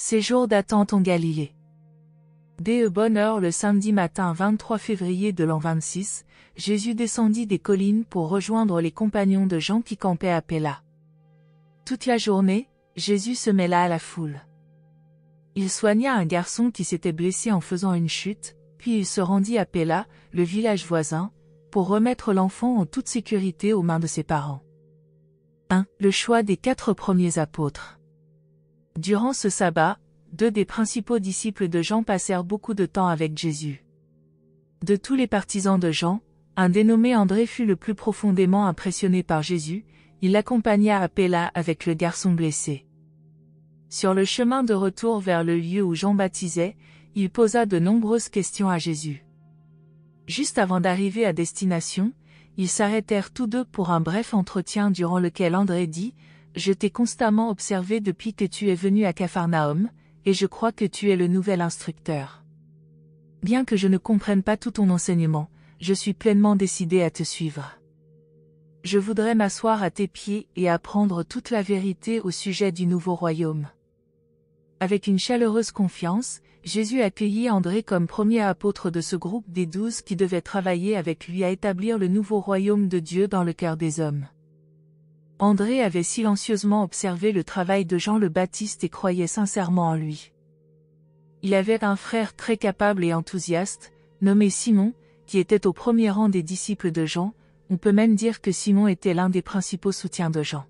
Séjour d'attente en Galilée. Dès bonne heure le samedi matin 23 février de l'an 26, Jésus descendit des collines pour rejoindre les compagnons de Jean qui campaient à Péla. Toute la journée, Jésus se mêla à la foule. Il soigna un garçon qui s'était blessé en faisant une chute, puis il se rendit à Péla, le village voisin, pour remettre l'enfant en toute sécurité aux mains de ses parents. 1. Le choix des 4 premiers apôtres. Durant ce sabbat, 2 des principaux disciples de Jean passèrent beaucoup de temps avec Jésus. De tous les partisans de Jean, un dénommé André fut le plus profondément impressionné par Jésus, il l'accompagna à Péla avec le garçon blessé. Sur le chemin de retour vers le lieu où Jean baptisait, il posa de nombreuses questions à Jésus. Juste avant d'arriver à destination, ils s'arrêtèrent tous deux pour un bref entretien durant lequel André dit « Je t'ai constamment observé depuis que tu es venu à Capharnaüm, et je crois que tu es le nouvel instructeur. Bien que je ne comprenne pas tout ton enseignement, je suis pleinement décidé à te suivre. Je voudrais m'asseoir à tes pieds et apprendre toute la vérité au sujet du nouveau royaume. » Avec une chaleureuse confiance, Jésus accueillit André comme premier apôtre de ce groupe des 12 qui devaient travailler avec lui à établir le nouveau royaume de Dieu dans le cœur des hommes. André avait silencieusement observé le travail de Jean le Baptiste et croyait sincèrement en lui. Il avait un frère très capable et enthousiaste, nommé Simon, qui était au premier rang des disciples de Jean. On peut même dire que Simon était l'un des principaux soutiens de Jean.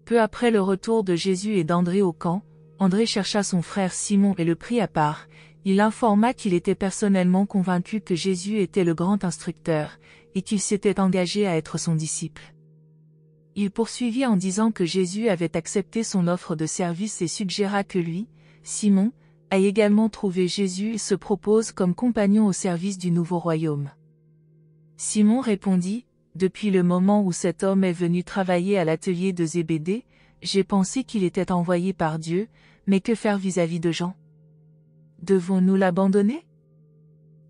Peu après le retour de Jésus et d'André au camp, André chercha son frère Simon et le prit à part. Il l'informa qu'il était personnellement convaincu que Jésus était le grand instructeur, et qu'il s'était engagé à être son disciple. Il poursuivit en disant que Jésus avait accepté son offre de service et suggéra que lui, Simon, a également trouvé Jésus et se propose comme compagnon au service du nouveau royaume. Simon répondit, « Depuis le moment où cet homme est venu travailler à l'atelier de Zébédée, j'ai pensé qu'il était envoyé par Dieu, mais que faire vis-à-vis de Jean? Devons-nous l'abandonner?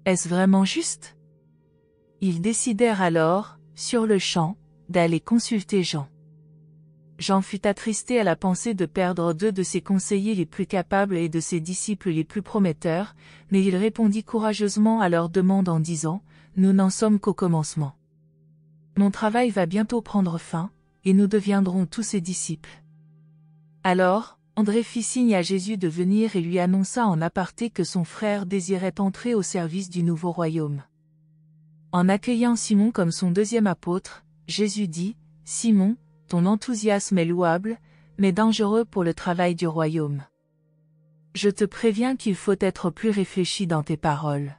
Est-ce vraiment juste? » Ils décidèrent alors, sur le champ, d'aller consulter Jean. Jean fut attristé à la pensée de perdre 2 de ses conseillers les plus capables et de ses disciples les plus prometteurs, mais il répondit courageusement à leur demande en disant, « Nous n'en sommes qu'au commencement. Mon travail va bientôt prendre fin, et nous deviendrons tous ses disciples. » Alors, André fit signe à Jésus de venir et lui annonça en aparté que son frère désirait entrer au service du nouveau royaume. En accueillant Simon comme son 2e apôtre, Jésus dit, « Simon, ton enthousiasme est louable, mais dangereux pour le travail du royaume. Je te préviens qu'il faut être plus réfléchi dans tes paroles.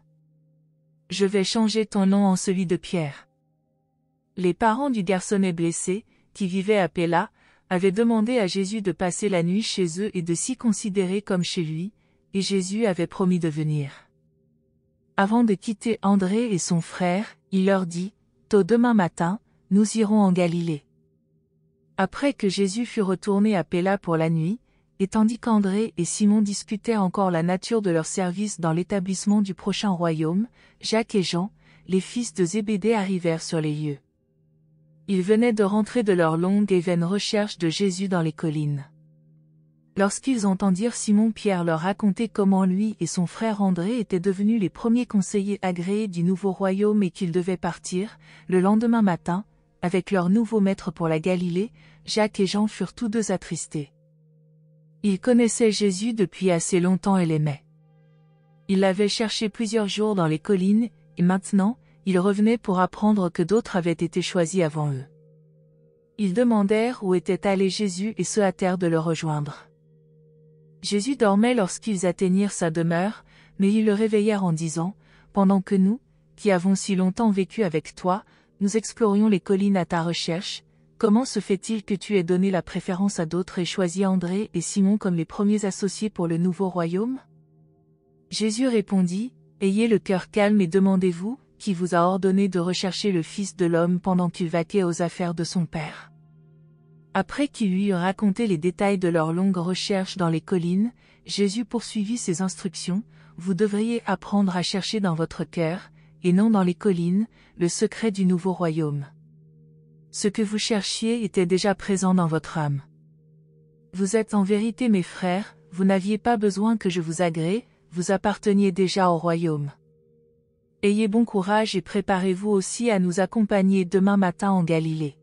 Je vais changer ton nom en celui de Pierre. » Les parents du garçonnet blessé, qui vivait à Péla, avaient demandé à Jésus de passer la nuit chez eux et de s'y considérer comme chez lui, et Jésus avait promis de venir. Avant de quitter André et son frère, il leur dit, « Tôt demain matin, nous irons en Galilée. » Après que Jésus fut retourné à Péla pour la nuit, et tandis qu'André et Simon discutaient encore la nature de leur service dans l'établissement du prochain royaume, Jacques et Jean, les fils de Zébédée arrivèrent sur les lieux. Ils venaient de rentrer de leur longue et vaine recherche de Jésus dans les collines. Lorsqu'ils entendirent Simon-Pierre leur raconter comment lui et son frère André étaient devenus les premiers conseillers agréés du nouveau royaume et qu'ils devaient partir, le lendemain matin, avec leur nouveau maître pour la Galilée, Jacques et Jean furent tous deux attristés. Ils connaissaient Jésus depuis assez longtemps et l'aimaient. Ils l'avaient cherché plusieurs jours dans les collines, et maintenant, ils revenaient pour apprendre que d'autres avaient été choisis avant eux. Ils demandèrent où était allé Jésus et se hâtèrent de le rejoindre. Jésus dormait lorsqu'ils atteignirent sa demeure, mais ils le réveillèrent en disant, « Pendant que nous, qui avons si longtemps vécu avec toi, nous explorions les collines à ta recherche, comment se fait-il que tu aies donné la préférence à d'autres et choisi André et Simon comme les premiers associés pour le nouveau royaume? » Jésus répondit, « Ayez le cœur calme et demandez-vous, qui vous a ordonné de rechercher le Fils de l'homme pendant qu'il vaquait aux affaires de son Père. » Après qu'il lui eut raconté les détails de leur longue recherche dans les collines, Jésus poursuivit ses instructions, « Vous devriez apprendre à chercher dans votre cœur, et non dans les collines, le secret du nouveau royaume. Ce que vous cherchiez était déjà présent dans votre âme. Vous êtes en vérité mes frères, vous n'aviez pas besoin que je vous agrée, vous apparteniez déjà au royaume. Ayez bon courage et préparez-vous aussi à nous accompagner demain matin en Galilée.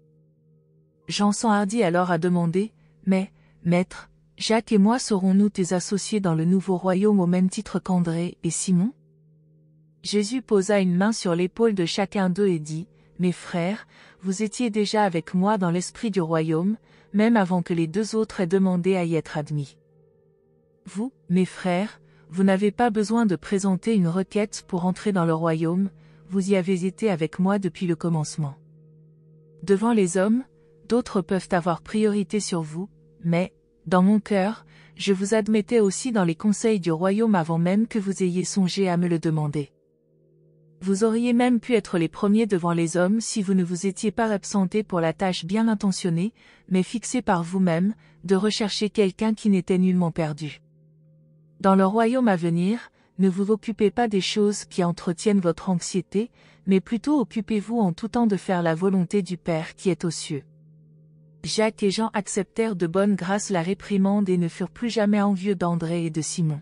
Jean s'enhardit alors à demander, mais, Maître, Jacques et moi serons-nous tes associés dans le nouveau royaume au même titre qu'André et Simon? Jésus posa une main sur l'épaule de chacun d'eux et dit, Mes frères, vous étiez déjà avec moi dans l'esprit du royaume, même avant que les deux autres aient demandé à y être admis. Vous, mes frères, vous n'avez pas besoin de présenter une requête pour entrer dans le royaume, vous y avez été avec moi depuis le commencement. Devant les hommes, d'autres peuvent avoir priorité sur vous, mais, dans mon cœur, je vous admettais aussi dans les conseils du royaume avant même que vous ayez songé à me le demander. Vous auriez même pu être les premiers devant les hommes si vous ne vous étiez pas absentés pour la tâche bien intentionnée, mais fixée par vous-même, de rechercher quelqu'un qui n'était nullement perdu. Dans le royaume à venir, ne vous occupez pas des choses qui entretiennent votre anxiété, mais plutôt occupez-vous en tout temps de faire la volonté du Père qui est aux cieux. Jacques et Jean acceptèrent de bonne grâce la réprimande et ne furent plus jamais envieux d'André et de Simon.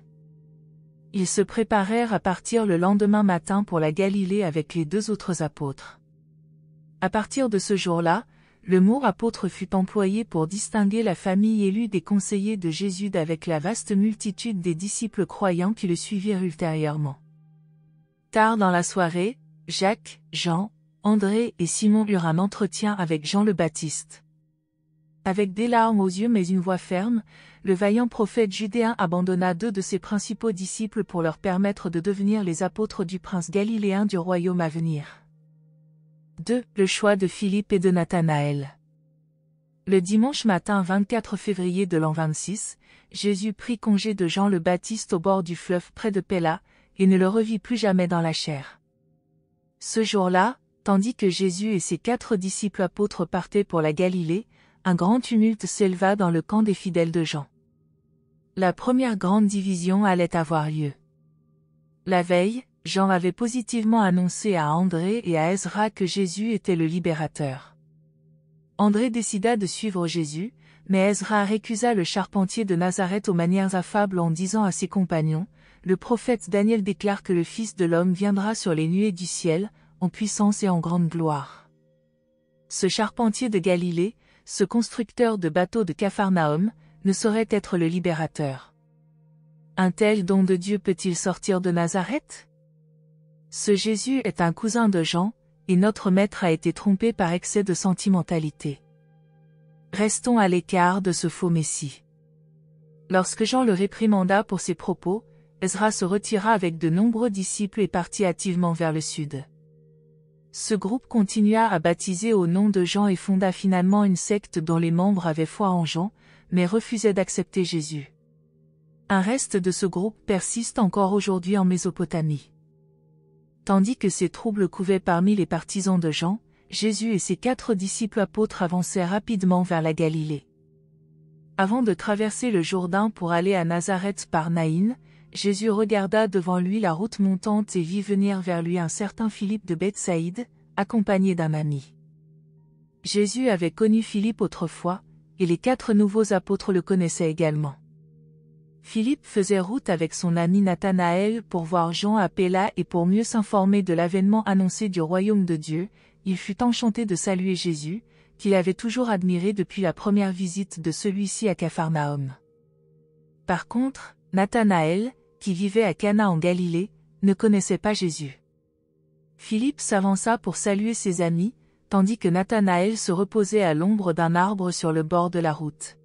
Ils se préparèrent à partir le lendemain matin pour la Galilée avec les deux autres apôtres. À partir de ce jour-là, le mot apôtre fut employé pour distinguer la famille élue des conseillers de Jésus d'avec la vaste multitude des disciples croyants qui le suivirent ultérieurement. Tard dans la soirée, Jacques, Jean, André et Simon eurent un entretien avec Jean le Baptiste. Avec des larmes aux yeux mais une voix ferme, le vaillant prophète judéen abandonna deux de ses principaux disciples pour leur permettre de devenir les apôtres du prince galiléen du royaume à venir. 2. Le choix de Philippe et de Nathanaël. Le dimanche matin 24 février de l'an 26, Jésus prit congé de Jean le Baptiste au bord du fleuve près de Péla, et ne le revit plus jamais dans la chair. Ce jour-là, tandis que Jésus et ses 4 disciples apôtres partaient pour la Galilée, un grand tumulte s'éleva dans le camp des fidèles de Jean. La première grande division allait avoir lieu. La veille, Jean avait positivement annoncé à André et à Ezra que Jésus était le libérateur. André décida de suivre Jésus, mais Ezra récusa le charpentier de Nazareth aux manières affables en disant à ses compagnons, le prophète Daniel déclare que le Fils de l'homme viendra sur les nuées du ciel, en puissance et en grande gloire. Ce charpentier de Galilée, ce constructeur de bateaux de Capharnaüm, ne saurait être le libérateur. Un tel don de Dieu peut-il sortir de Nazareth? Ce Jésus est un cousin de Jean, et notre maître a été trompé par excès de sentimentalité. Restons à l'écart de ce faux Messie. Lorsque Jean le réprimanda pour ses propos, Ezra se retira avec de nombreux disciples et partit hâtivement vers le sud. Ce groupe continua à baptiser au nom de Jean et fonda finalement une secte dont les membres avaient foi en Jean, mais refusaient d'accepter Jésus. Un reste de ce groupe persiste encore aujourd'hui en Mésopotamie. Tandis que ces troubles couvaient parmi les partisans de Jean, Jésus et ses 4 disciples apôtres avançaient rapidement vers la Galilée. Avant de traverser le Jourdain pour aller à Nazareth par Naïn, Jésus regarda devant lui la route montante et vit venir vers lui un certain Philippe de Bethsaïde, accompagné d'un ami. Jésus avait connu Philippe autrefois, et les 4 nouveaux apôtres le connaissaient également. Philippe faisait route avec son ami Nathanaël pour voir Jean à Péla et pour mieux s'informer de l'avènement annoncé du royaume de Dieu. Il fut enchanté de saluer Jésus, qu'il avait toujours admiré depuis la première visite de celui-ci à Capharnaüm. Par contre, Nathanaël, qui vivait à Cana en Galilée, ne connaissait pas Jésus. Philippe s'avança pour saluer ses amis, tandis que Nathanaël se reposait à l'ombre d'un arbre sur le bord de la route.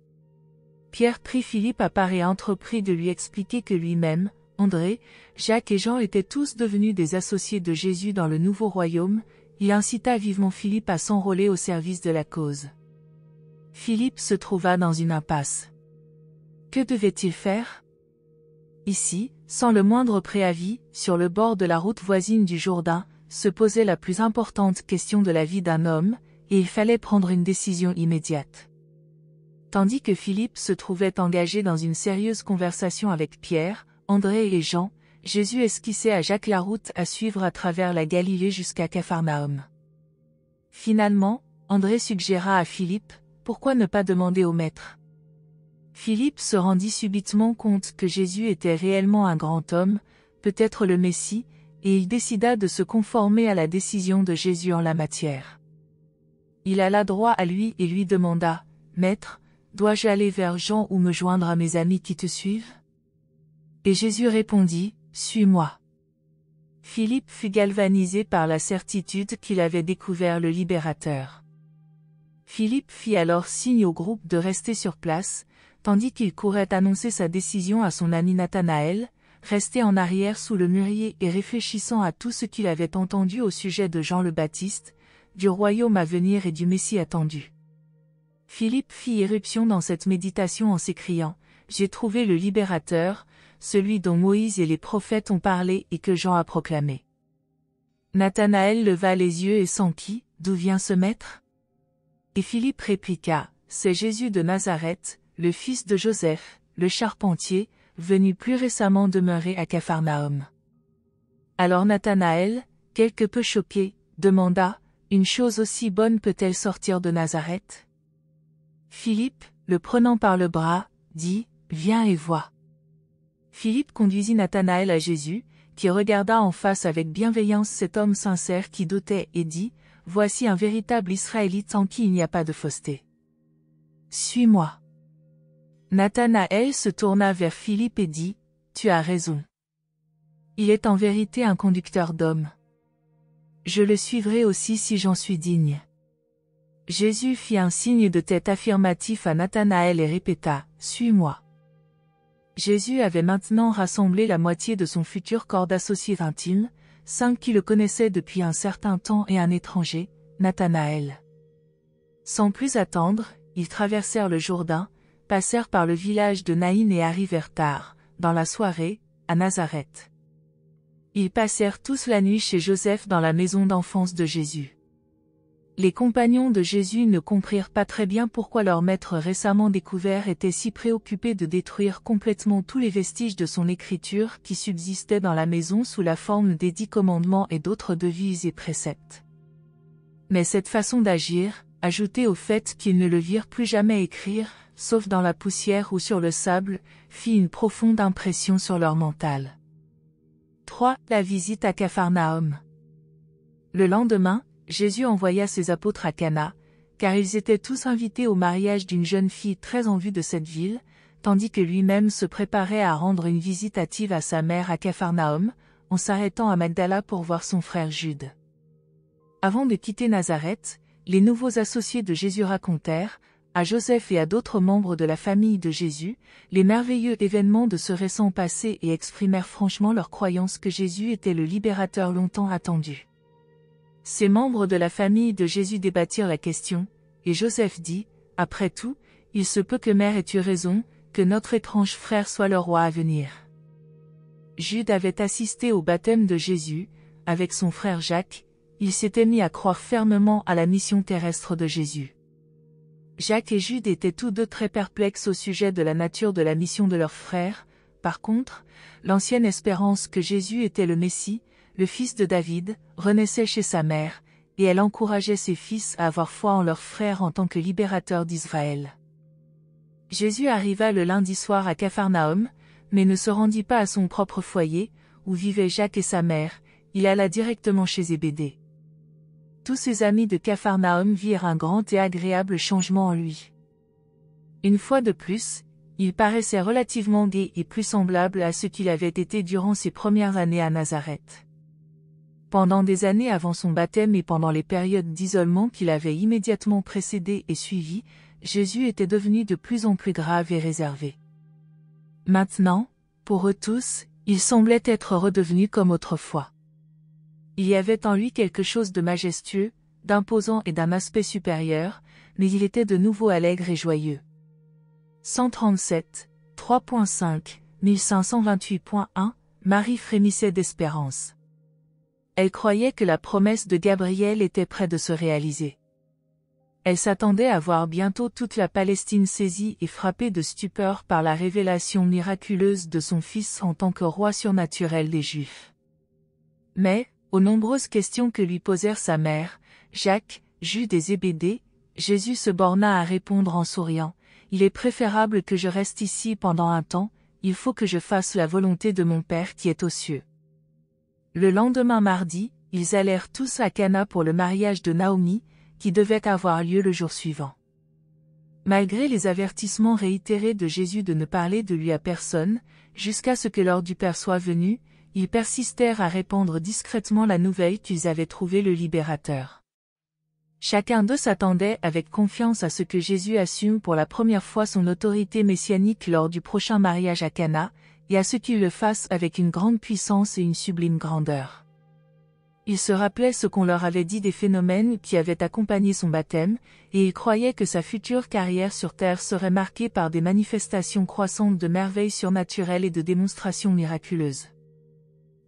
Pierre prit Philippe à part et entreprit de lui expliquer que lui-même, André, Jacques et Jean étaient tous devenus des associés de Jésus dans le nouveau royaume. Il incita vivement Philippe à s'enrôler au service de la cause. Philippe se trouva dans une impasse. Que devait-il faire? Ici, sans le moindre préavis, sur le bord de la route voisine du Jourdain, se posait la plus importante question de la vie d'un homme, et il fallait prendre une décision immédiate. Tandis que Philippe se trouvait engagé dans une sérieuse conversation avec Pierre, André et Jean, Jésus esquissait à Jacques la route à suivre à travers la Galilée jusqu'à Capharnaüm. Finalement, André suggéra à Philippe, pourquoi ne pas demander au maître? Philippe se rendit subitement compte que Jésus était réellement un grand homme, peut-être le Messie, et il décida de se conformer à la décision de Jésus en la matière. Il alla droit à lui et lui demanda, « Maître, dois-je aller vers Jean ou me joindre à mes amis qui te suivent ?» Et Jésus répondit, « Suis-moi. » Philippe fut galvanisé par la certitude qu'il avait découvert le Libérateur. Philippe fit alors signe au groupe de rester sur place, tandis qu'il courait annoncer sa décision à son ami Nathanaël, resté en arrière sous le mûrier et réfléchissant à tout ce qu'il avait entendu au sujet de Jean le Baptiste, du royaume à venir et du Messie attendu. Philippe fit irruption dans cette méditation en s'écriant, « J'ai trouvé le Libérateur, celui dont Moïse et les prophètes ont parlé et que Jean a proclamé. » Nathanaël leva les yeux et s'enquit, « D'où vient ce maître ?» Et Philippe répliqua, « C'est Jésus de Nazareth, le fils de Joseph, le charpentier, venu plus récemment demeurer à Capharnaüm. » Alors Nathanaël, quelque peu choqué, demanda, « Une chose aussi bonne peut-elle sortir de Nazareth ?» Philippe, le prenant par le bras, dit, « Viens et vois. » Philippe conduisit Nathanaël à Jésus, qui regarda en face avec bienveillance cet homme sincère qui doutait et dit, « Voici un véritable Israélite en qui il n'y a pas de fausseté. Suis-moi. » Nathanaël se tourna vers Philippe et dit, « Tu as raison. Il est en vérité un conducteur d'hommes. Je le suivrai aussi si j'en suis digne. » Jésus fit un signe de tête affirmatif à Nathanaël et répéta, « Suis-moi. » Jésus avait maintenant rassemblé la moitié de son futur corps d'associés intimes, 5 qui le connaissaient depuis un certain temps et un étranger, Nathanaël. Sans plus attendre, ils traversèrent le Jourdain, passèrent par le village de Naïn et arrivèrent tard, dans la soirée, à Nazareth. Ils passèrent tous la nuit chez Joseph dans la maison d'enfance de Jésus. Les compagnons de Jésus ne comprirent pas très bien pourquoi leur maître récemment découvert était si préoccupé de détruire complètement tous les vestiges de son écriture qui subsistaient dans la maison sous la forme des 10 commandements et d'autres devises et préceptes. Mais cette façon d'agir, ajoutée au fait qu'ils ne le virent plus jamais écrire, sauf dans la poussière ou sur le sable, fit une profonde impression sur leur mental. 3. La visite à Capharnaüm. Le lendemain, Jésus envoya ses apôtres à Cana, car ils étaient tous invités au mariage d'une jeune fille très en vue de cette ville, tandis que lui-même se préparait à rendre une visite hâtive à sa mère à Capharnaüm, en s'arrêtant à Magdala pour voir son frère Jude. Avant de quitter Nazareth, les nouveaux associés de Jésus racontèrent, à Joseph et à d'autres membres de la famille de Jésus, les merveilleux événements de ce récent passé et exprimèrent franchement leur croyance que Jésus était le libérateur longtemps attendu. Ces membres de la famille de Jésus débattirent la question, et Joseph dit, « Après tout, il se peut que mère ait eu raison, que notre étrange frère soit le roi à venir. » Jude avait assisté au baptême de Jésus, avec son frère Jacques, il s'était mis à croire fermement à la mission terrestre de Jésus. Jacques et Jude étaient tous deux très perplexes au sujet de la nature de la mission de leur frère. Par contre, l'ancienne espérance que Jésus était le Messie, le fils de David, renaissait chez sa mère, et elle encourageait ses fils à avoir foi en leur frère en tant que libérateur d'Israël. Jésus arriva le lundi soir à Capharnaüm, mais ne se rendit pas à son propre foyer, où vivaient Jacques et sa mère, il alla directement chez Zébédée. Tous ses amis de Capharnaüm virent un grand et agréable changement en lui. Une fois de plus, il paraissait relativement gai et plus semblable à ce qu'il avait été durant ses premières années à Nazareth. Pendant des années avant son baptême et pendant les périodes d'isolement qu'il avait immédiatement précédées et suivies, Jésus était devenu de plus en plus grave et réservé. Maintenant, pour eux tous, il semblait être redevenu comme autrefois. Il y avait en lui quelque chose de majestueux, d'imposant et d'un aspect supérieur, mais il était de nouveau allègre et joyeux. 137, 3.5, 1528.1, Marie frémissait d'espérance. Elle croyait que la promesse de Gabriel était près de se réaliser. Elle s'attendait à voir bientôt toute la Palestine saisie et frappée de stupeur par la révélation miraculeuse de son Fils en tant que roi surnaturel des Juifs. Mais, aux nombreuses questions que lui posèrent sa mère, Jacques, Jude et Zébédée, Jésus se borna à répondre en souriant, « il est préférable que je reste ici pendant un temps, il faut que je fasse la volonté de mon Père qui est aux cieux. Le lendemain mardi, ils allèrent tous à Cana pour le mariage de Naomi, qui devait avoir lieu le jour suivant. Malgré les avertissements réitérés de Jésus de ne parler de lui à personne, jusqu'à ce que l'heure du Père soit venue, ils persistèrent à répandre discrètement la nouvelle qu'ils avaient trouvé le libérateur. Chacun d'eux s'attendait avec confiance à ce que Jésus assume pour la première fois son autorité messianique lors du prochain mariage à Cana, et à ce qu'il le fasse avec une grande puissance et une sublime grandeur. Ils se rappelaient ce qu'on leur avait dit des phénomènes qui avaient accompagné son baptême, et ils croyaient que sa future carrière sur terre serait marquée par des manifestations croissantes de merveilles surnaturelles et de démonstrations miraculeuses.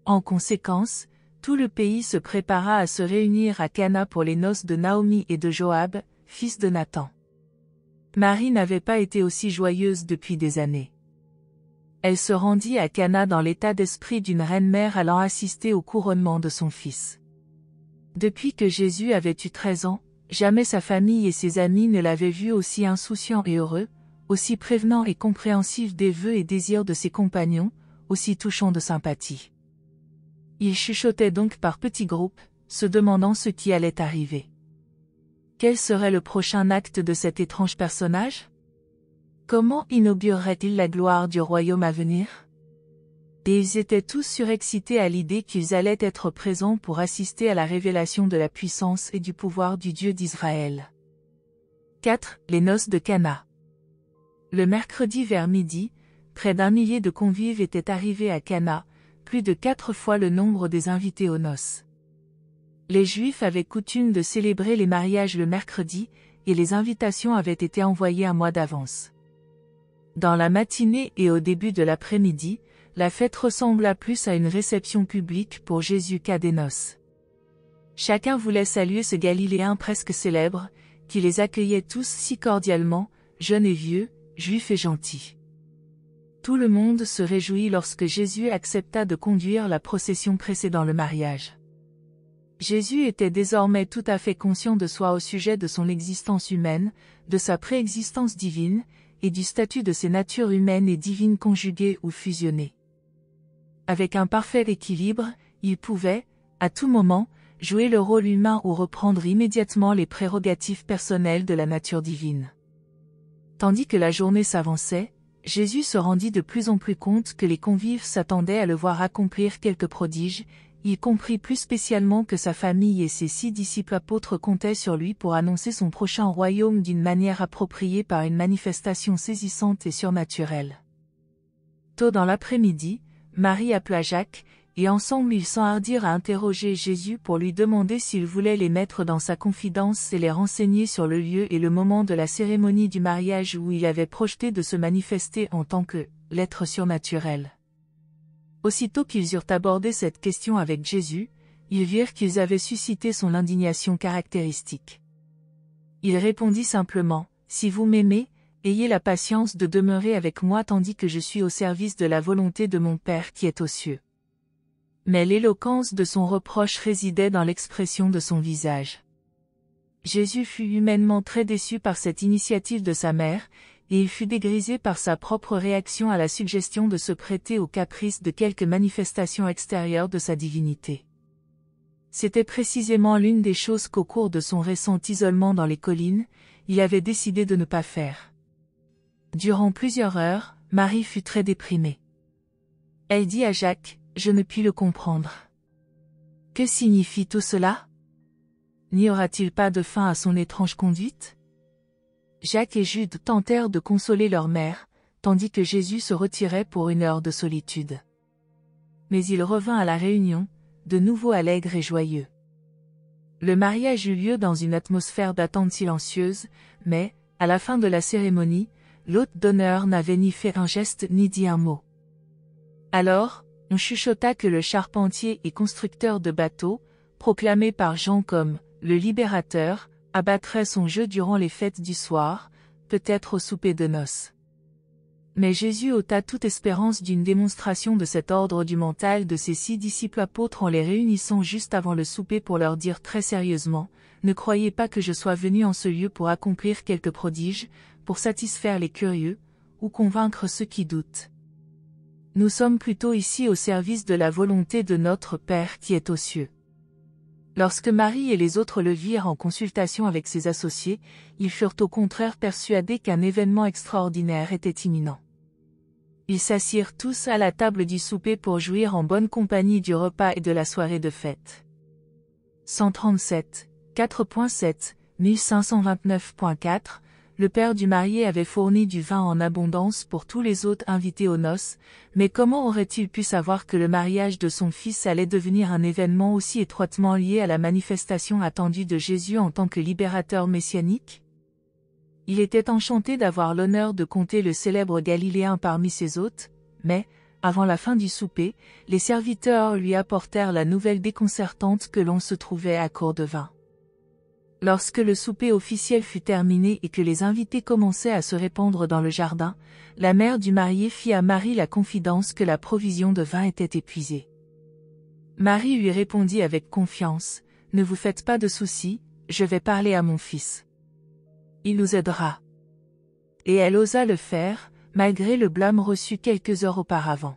En conséquence, tout le pays se prépara à se réunir à Cana pour les noces de Naomi et de Joab, fils de Nathan. Marie n'avait pas été aussi joyeuse depuis des années. Elle se rendit à Cana dans l'état d'esprit d'une reine-mère allant assister au couronnement de son fils. Depuis que Jésus avait eu 13 ans, jamais sa famille et ses amis ne l'avaient vu aussi insouciant et heureux, aussi prévenant et compréhensif des vœux et désirs de ses compagnons, aussi touchant de sympathie. Il chuchotait donc par petits groupes, se demandant ce qui allait arriver. Quel serait le prochain acte de cet étrange personnage ? Comment inaugurerait-il la gloire du royaume à venir ? Et ils étaient tous surexcités à l'idée qu'ils allaient être présents pour assister à la révélation de la puissance et du pouvoir du Dieu d'Israël. 4. Les noces de Cana. Le mercredi vers midi, près d'1 millier de convives étaient arrivés à Cana, plus de 4 fois le nombre des invités aux noces. Les Juifs avaient coutume de célébrer les mariages le mercredi, et les invitations avaient été envoyées un mois d'avance. Dans la matinée et au début de l'après-midi, la fête ressembla plus à une réception publique pour Jésus qu'à des noces. Chacun voulait saluer ce Galiléen presque célèbre, qui les accueillait tous si cordialement, jeunes et vieux, juifs et gentils. Tout le monde se réjouit lorsque Jésus accepta de conduire la procession précédant le mariage. Jésus était désormais tout à fait conscient de soi au sujet de son existence humaine, de sa préexistence divine, et du statut de ses natures humaines et divines conjuguées ou fusionnées. Avec un parfait équilibre, il pouvait, à tout moment, jouer le rôle humain ou reprendre immédiatement les prérogatives personnelles de la nature divine. Tandis que la journée s'avançait, Jésus se rendit de plus en plus compte que les convives s'attendaient à le voir accomplir quelques prodiges. Il comprit plus spécialement que sa famille et ses 6 disciples apôtres comptaient sur lui pour annoncer son prochain royaume d'une manière appropriée par une manifestation saisissante et surnaturelle. Tôt dans l'après-midi, Marie appela Jacques, et ensemble ils s'enhardirent à interroger Jésus pour lui demander s'il voulait les mettre dans sa confidence et les renseigner sur le lieu et le moment de la cérémonie du mariage où il avait projeté de se manifester en tant que l'être surnaturel. Aussitôt qu'ils eurent abordé cette question avec Jésus, ils virent qu'ils avaient suscité son indignation caractéristique. Il répondit simplement, « Si vous m'aimez, ayez la patience de demeurer avec moi tandis que je suis au service de la volonté de mon Père qui est aux cieux. » Mais l'éloquence de son reproche résidait dans l'expression de son visage. Jésus fut humainement très déçu par cette initiative de sa mère, et il fut dégrisé par sa propre réaction à la suggestion de se prêter aux caprices de quelques manifestations extérieures de sa divinité. C'était précisément l'une des choses qu'au cours de son récent isolement dans les collines, il avait décidé de ne pas faire. Durant plusieurs heures, Marie fut très déprimée. Elle dit à Jacques, « Je ne puis le comprendre. Que signifie tout cela? N'y aura-t-il pas de fin à son étrange conduite ?» Jacques et Jude tentèrent de consoler leur mère, tandis que Jésus se retirait pour une heure de solitude. Mais il revint à la réunion, de nouveau allègre et joyeux. Le mariage eut lieu dans une atmosphère d'attente silencieuse, mais, à la fin de la cérémonie, l'hôte d'honneur n'avait ni fait un geste ni dit un mot. Alors, on chuchota que le charpentier et constructeur de bateaux, proclamé par Jean comme « le libérateur », abattrait son jeu durant les fêtes du soir, peut-être au souper de noces. Mais Jésus ôta toute espérance d'une démonstration de cet ordre du mental de ses 6 disciples apôtres en les réunissant juste avant le souper pour leur dire très sérieusement, « Ne croyez pas que je sois venu en ce lieu pour accomplir quelques prodiges, pour satisfaire les curieux, ou convaincre ceux qui doutent. Nous sommes plutôt ici au service de la volonté de notre Père qui est aux cieux. Lorsque Marie et les autres le virent en consultation avec ses associés, ils furent au contraire persuadés qu'un événement extraordinaire était imminent. Ils s'assirent tous à la table du souper pour jouir en bonne compagnie du repas et de la soirée de fête. 137, 4.7, 1529.4 Le père du marié avait fourni du vin en abondance pour tous les hôtes invités aux noces, mais comment aurait-il pu savoir que le mariage de son fils allait devenir un événement aussi étroitement lié à la manifestation attendue de Jésus en tant que libérateur messianique? Il était enchanté d'avoir l'honneur de compter le célèbre Galiléen parmi ses hôtes, mais, avant la fin du souper, les serviteurs lui apportèrent la nouvelle déconcertante que l'on se trouvait à court de vin. Lorsque le souper officiel fut terminé et que les invités commençaient à se répandre dans le jardin, la mère du marié fit à Marie la confidence que la provision de vin était épuisée. Marie lui répondit avec confiance, « Ne vous faites pas de soucis, je vais parler à mon fils. Il nous aidera. » Et elle osa le faire, malgré le blâme reçu quelques heures auparavant.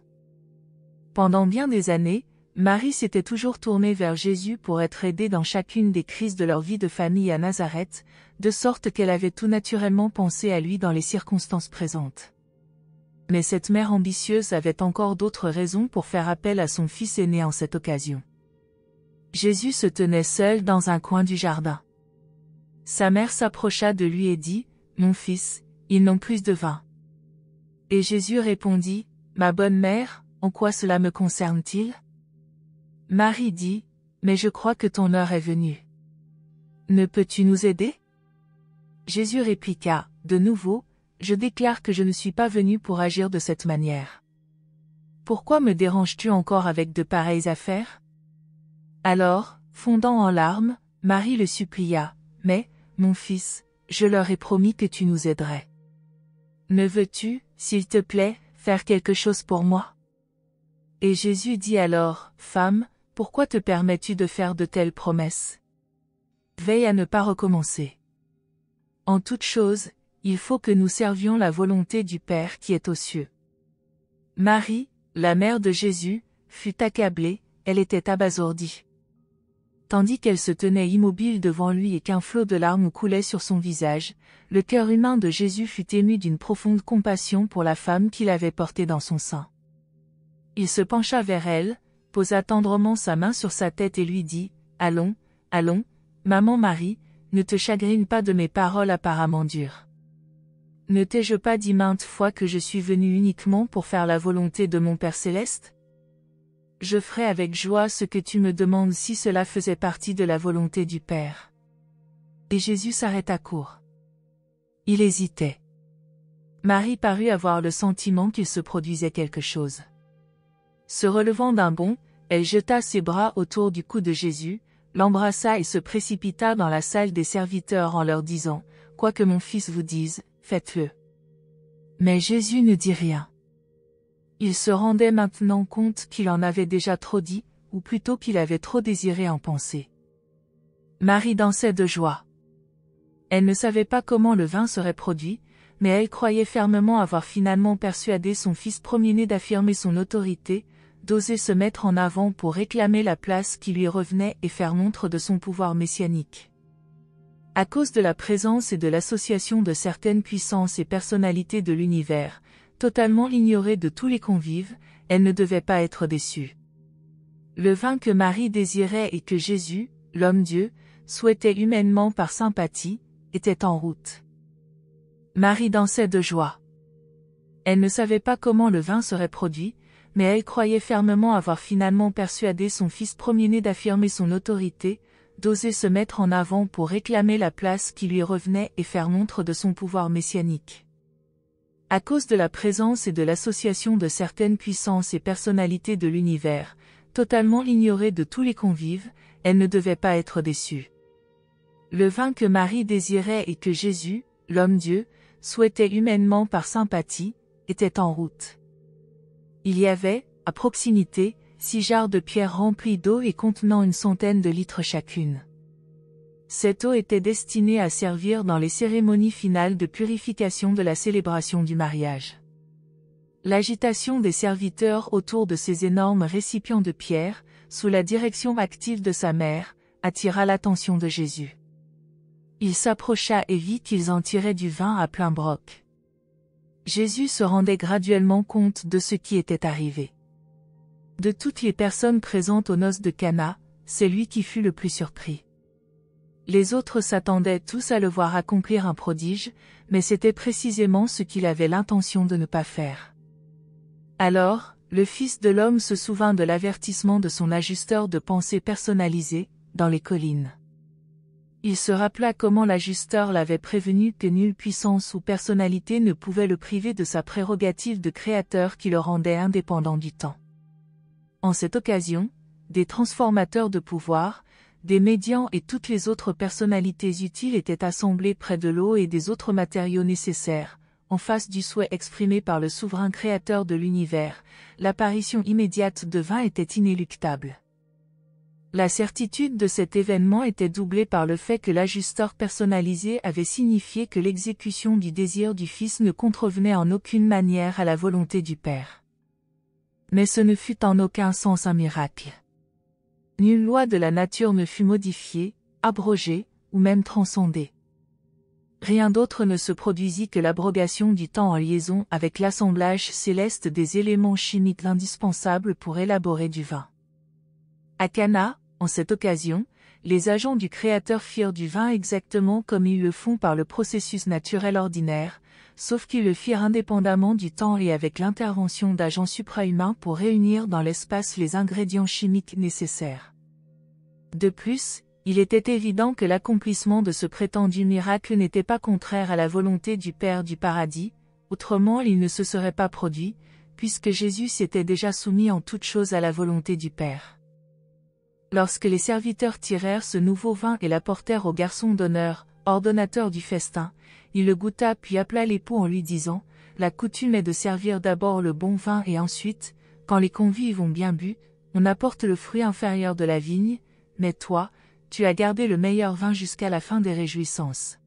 Pendant bien des années, Marie s'était toujours tournée vers Jésus pour être aidée dans chacune des crises de leur vie de famille à Nazareth, de sorte qu'elle avait tout naturellement pensé à lui dans les circonstances présentes. Mais cette mère ambitieuse avait encore d'autres raisons pour faire appel à son fils aîné en cette occasion. Jésus se tenait seul dans un coin du jardin. Sa mère s'approcha de lui et dit, « Mon fils, ils n'ont plus de vin. » Et Jésus répondit, « Ma bonne mère, en quoi cela me concerne-t-il » Marie dit, « Mais je crois que ton heure est venue. Ne peux-tu nous aider » Jésus répliqua, « De nouveau, je déclare que je ne suis pas venu pour agir de cette manière. Pourquoi me déranges-tu encore avec de pareilles affaires » Alors, fondant en larmes, Marie le supplia, « Mais, mon fils, je leur ai promis que tu nous aiderais. Ne veux-tu, s'il te plaît, faire quelque chose pour moi » Et Jésus dit alors, « Femme, pourquoi te permets-tu de faire de telles promesses? Veille à ne pas recommencer. En toute chose, il faut que nous servions la volonté du Père qui est aux cieux. » Marie, la mère de Jésus, fut accablée, elle était abasourdie. Tandis qu'elle se tenait immobile devant lui et qu'un flot de larmes coulait sur son visage, le cœur humain de Jésus fut ému d'une profonde compassion pour la femme qu'il avait portée dans son sein. Il se pencha vers elle, posa tendrement sa main sur sa tête et lui dit, « Allons, allons, maman Marie, ne te chagrine pas de mes paroles apparemment dures. Ne t'ai-je pas dit maintes fois que je suis venu uniquement pour faire la volonté de mon Père céleste ? Je ferai avec joie ce que tu me demandes si cela faisait partie de la volonté du Père. » Et Jésus s'arrêta court. Il hésitait. Marie parut avoir le sentiment qu'il se produisait quelque chose. Se relevant d'un bond, elle jeta ses bras autour du cou de Jésus, l'embrassa et se précipita dans la salle des serviteurs en leur disant, « Quoi que mon fils vous dise, faites-le. » Mais Jésus ne dit rien. Il se rendait maintenant compte qu'il en avait déjà trop dit, ou plutôt qu'il avait trop désiré en penser. Marie dansait de joie. Elle ne savait pas comment le vin serait produit, mais elle croyait fermement avoir finalement persuadé son fils premier-né d'affirmer son autorité, d'oser se mettre en avant pour réclamer la place qui lui revenait et faire montre de son pouvoir messianique. À cause de la présence et de l'association de certaines puissances et personnalités de l'univers, totalement ignorées de tous les convives, elle ne devait pas être déçue. Le vin que Marie désirait et que Jésus, l'homme-Dieu, souhaitait humainement par sympathie, était en route. Marie dansait de joie. Elle ne savait pas comment le vin serait produit, mais elle croyait fermement avoir finalement persuadé son fils premier-né d'affirmer son autorité, d'oser se mettre en avant pour réclamer la place qui lui revenait et faire montre de son pouvoir messianique. À cause de la présence et de l'association de certaines puissances et personnalités de l'univers, totalement ignorées de tous les convives, elle ne devait pas être déçue. Le vin que Marie désirait et que Jésus, l'homme-Dieu, souhaitait humainement par sympathie, était en route. Il y avait, à proximité, 6 jarres de pierre remplies d'eau et contenant une centaine de litres chacune. Cette eau était destinée à servir dans les cérémonies finales de purification de la célébration du mariage. L'agitation des serviteurs autour de ces énormes récipients de pierre, sous la direction active de sa mère, attira l'attention de Jésus. Il s'approcha et vit qu'ils en tiraient du vin à plein broc. Jésus se rendait graduellement compte de ce qui était arrivé. De toutes les personnes présentes aux noces de Cana, c'est lui qui fut le plus surpris. Les autres s'attendaient tous à le voir accomplir un prodige, mais c'était précisément ce qu'il avait l'intention de ne pas faire. Alors, le Fils de l'homme se souvint de l'avertissement de son ajusteur de pensée personnalisé, dans les collines. Il se rappela comment l'ajusteur l'avait prévenu que nulle puissance ou personnalité ne pouvait le priver de sa prérogative de créateur qui le rendait indépendant du temps. En cette occasion, des transformateurs de pouvoir, des médians et toutes les autres personnalités utiles étaient assemblés près de l'eau et des autres matériaux nécessaires, en face du souhait exprimé par le souverain créateur de l'univers. L'apparition immédiate de vin était inéluctable. La certitude de cet événement était doublée par le fait que l'ajusteur personnalisé avait signifié que l'exécution du désir du Fils ne contrevenait en aucune manière à la volonté du Père. Mais ce ne fut en aucun sens un miracle. Nulle loi de la nature ne fut modifiée, abrogée, ou même transcendée. Rien d'autre ne se produisit que l'abrogation du temps en liaison avec l'assemblage céleste des éléments chimiques indispensables pour élaborer du vin. À Cana, en cette occasion, les agents du Créateur firent du vin exactement comme ils le font par le processus naturel ordinaire, sauf qu'ils le firent indépendamment du temps et avec l'intervention d'agents suprahumains pour réunir dans l'espace les ingrédients chimiques nécessaires. De plus, il était évident que l'accomplissement de ce prétendu miracle n'était pas contraire à la volonté du Père du paradis, autrement il ne se serait pas produit, puisque Jésus s'était déjà soumis en toutes choses à la volonté du Père. Lorsque les serviteurs tirèrent ce nouveau vin et l'apportèrent au garçon d'honneur, ordonnateur du festin, il le goûta puis appela l'époux en lui disant, « La coutume est de servir d'abord le bon vin et ensuite, quand les convives ont bien bu, on apporte le fruit inférieur de la vigne, mais toi, tu as gardé le meilleur vin jusqu'à la fin des réjouissances. »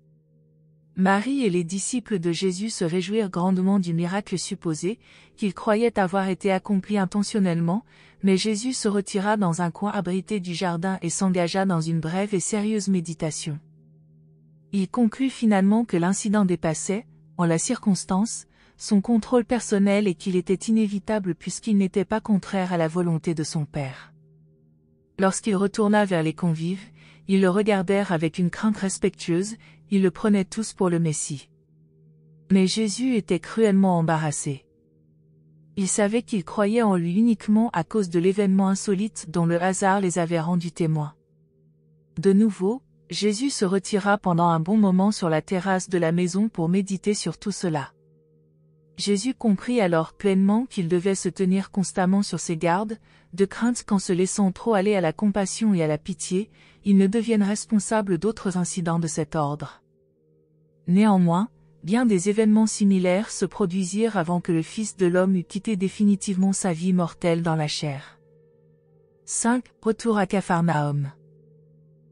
Marie et les disciples de Jésus se réjouirent grandement du miracle supposé, qu'ils croyaient avoir été accompli intentionnellement, mais Jésus se retira dans un coin abrité du jardin et s'engagea dans une brève et sérieuse méditation. Il conclut finalement que l'incident dépassait, en la circonstance, son contrôle personnel et qu'il était inévitable puisqu'il n'était pas contraire à la volonté de son Père. Lorsqu'il retourna vers les convives, ils le regardèrent avec une crainte respectueuse, ils le prenaient tous pour le Messie. Mais Jésus était cruellement embarrassé. Il savait qu'ils croyaient en lui uniquement à cause de l'événement insolite dont le hasard les avait rendus témoins. De nouveau, Jésus se retira pendant un bon moment sur la terrasse de la maison pour méditer sur tout cela. Jésus comprit alors pleinement qu'il devait se tenir constamment sur ses gardes, de crainte qu'en se laissant trop aller à la compassion et à la pitié, il ne devienne responsable d'autres incidents de cet ordre. Néanmoins, bien des événements similaires se produisirent avant que le Fils de l'homme eût quitté définitivement sa vie mortelle dans la chair. 5. Retour à Capharnaüm.